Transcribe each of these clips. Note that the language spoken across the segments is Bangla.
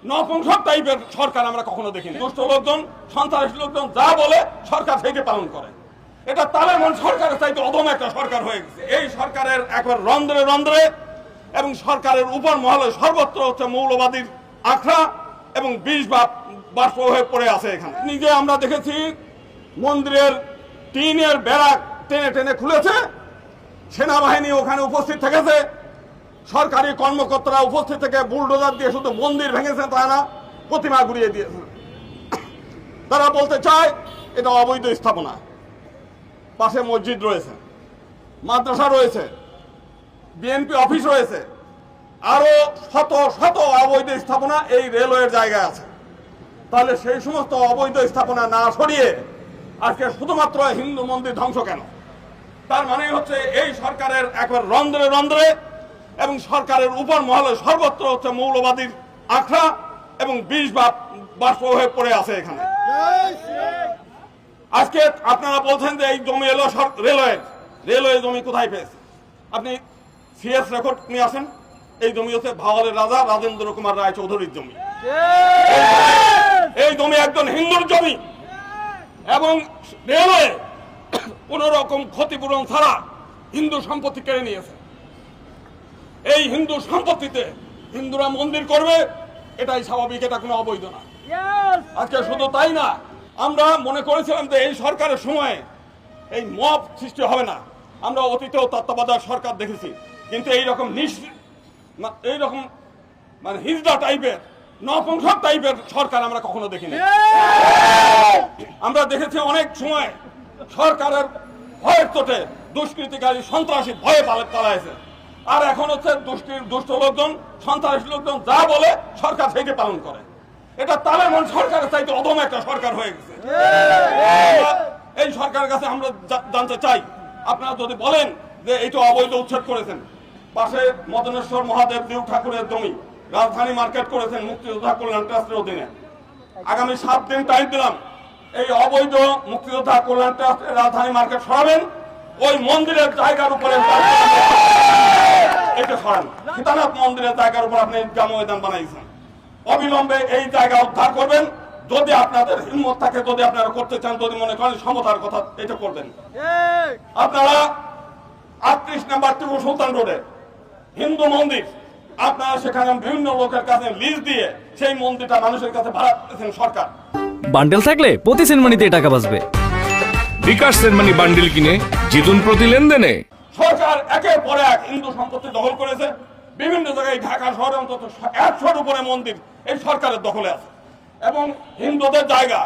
নপুংসক টাইপের সরকার আমরা কখনো দেখিনি। দুষ্ট লোকজন, সন্ত্রাসী লোকজন যা বলে সরকার সেইটা পালন করে। এটা তালেবান সরকারের চাইতে অদম একটা সরকার হয়ে গেছে। এই সরকারের একবার রন্ধ্রে রন্ধ্রে এবং সরকারের উপর মহলে সর্বত্র হচ্ছে মৌলবাদীর আখড়া এবং বিষ বাষ্প হয়ে পড়ে আছে। এখানে নিজে আমরা দেখেছি মন্দিরের টিনের বেড়া টেনে টেনে খুলেছে, সেনাবাহিনী ওখানে উপস্থিত থেকেছে, সরকারি কর্মকর্তারা উপস্থিত থেকে বুলডোজার দিয়ে শুধু মন্দির ভেঙেছে তা না, প্রতিমা গুড়িয়ে দিয়েছে। তারা বলতে চায় এটা অবৈধ স্থাপনা। পাশে মসজিদ রয়েছে, মাদ্রাসা রয়েছে, বিএনপি অফিস রয়েছে, আরো শত শত অবৈধ স্থাপনা এই রেলওয়ের জায়গায় আছে। তাহলে সেই সমস্ত অবৈধ স্থাপনা না সরিয়ে আজকে শুধুমাত্র হিন্দু মন্দির ধ্বংস কেন? তার মানে হচ্ছে এই সরকারের একবার রন্ধ্রে রন্ধ্রে এবং সরকারের উপর মহলে সর্বত্র হচ্ছে মৌলবাদীর আখড়া এবং বিষ বাষ্প হয়ে পড়ে আছে। এখানে আজকে আপনারা বলছেন যে এই জমি এলো রেলওয়ে জমি কোথায় পেয়েছে? আপনি সিএস রেকর্ড নিয়ে আসেন। এই জমি হচ্ছে ভাওয়ালের রাজা রাজেন্দ্র কুমার রায় চৌধুরীর জমি। এই জমি একজন হিন্দুর জমি এবং রেলওয়ে কোন রকম ক্ষতিপূরণ ছাড়া হিন্দু সম্পত্তি কেড়ে নিয়েছে। এই হিন্দু সম্পত্তিতে হিন্দুরা মন্দির করবে, এটাই স্বাভাবিক, এটা কোনো অবৈধ না। আজকে শুধু তাই না, আমরা মনে করেছিলাম যে এই সরকারের সময়ে এই মব সৃষ্টি হবে না। আমরা অতীতেও তত্ত্বাবধায়ক সরকার দেখেছি, কিন্তু এইরকম মানে হিজড়া টাইপের, নপুংসক টাইপের সরকার আমরা কখনো দেখিনি। আমরা দেখেছি অনেক সময় সরকারের ভয়ের চোটে দুষ্কৃতিকারী সন্ত্রাসী ভয়ে পালাইছে, আর এখন হচ্ছে দুষ্ট লোকজন, সন্ত্রাসী লোকজন যা বলে সরকার সেইটা পালন করে। এটা তালেবান সরকারের চাইতে অদম একটা সরকার হয়ে গেছে। এই সরকারের কাছে আমরা জানতে চাই, আপনারা যদি বলেন যে এইটা অবৈধ উচ্ছেদ করেছেন, পাশে মদনেশ্বর মহাদেব দেব ঠাকুরের জমি রাজধানী মার্কেট করেছেন মুক্তিযোদ্ধা কল্যাণ ট্রাস্টের অধীনে, আগামী 7 দিন টাইম দিলাম, এই অবৈধ মুক্তিযোদ্ধা কল্যাণ ট্রাস্টের রাজধানী মার্কেট সরাবেন, ওই মন্দিরের জায়গার উপরে এটা সরান। সীতানাথ মন্দিরের জায়গার উপর আপনি ঈদগাহ ময়দান বানাইছেন, অবিলম্বে এই জায়গা উদ্ধার করবেন। যদি আপনাদের হিম্মত থাকে, যদি আপনারা করতে চান, যদি মনে করেন সমতার কথা, এটা করবেন। আপনারা 38 নম্বর টিপু সুলতান রোডে হিন্দু মন্দির, আপনারা সেখানে বিভিন্ন লোকের কাছে লিজ দিয়ে সেই মন্দিরটা মানুষের কাছে ভাড়া দিয়েছেন সরকার। বান্ডেল থাকলে প্রতি সেনমানিতে টাকা বাঁচবে। বিকাশ সেনমানি বান্ডেল কিনে জিতুন প্রতি লেনদেনে। সরকার একের পর এক হিন্দু সম্পত্তি দখল করেছে। বিভিন্ন জায়গায় ঢাকা শহরে অন্তত 100-র উপরে মন্দির এই সরকারের দখলে আছে, এবং হিন্দুদের জায়গা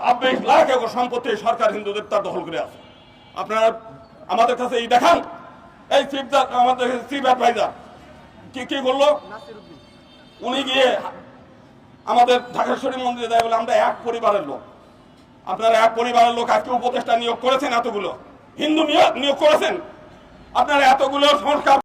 26 লাখ একর সম্পত্তি সরকার হিন্দুদের তার দখল করে আছে। আপনারা আমাদের কাছে এই দেখান, এই আমাদের চিফ অ্যাডভাইজার কি করলো, উনি গিয়ে আমাদের ঢাকেশ্বরী মন্দিরে যায় বলে আমরা এক পরিবারের লোক। আপনারা এক পরিবারের লোক আজকে উপদেষ্টা নিয়োগ করেছেন, এতগুলো হিন্দু নিয়োগ করেছেন, আপনারা এতগুলো সংস্কার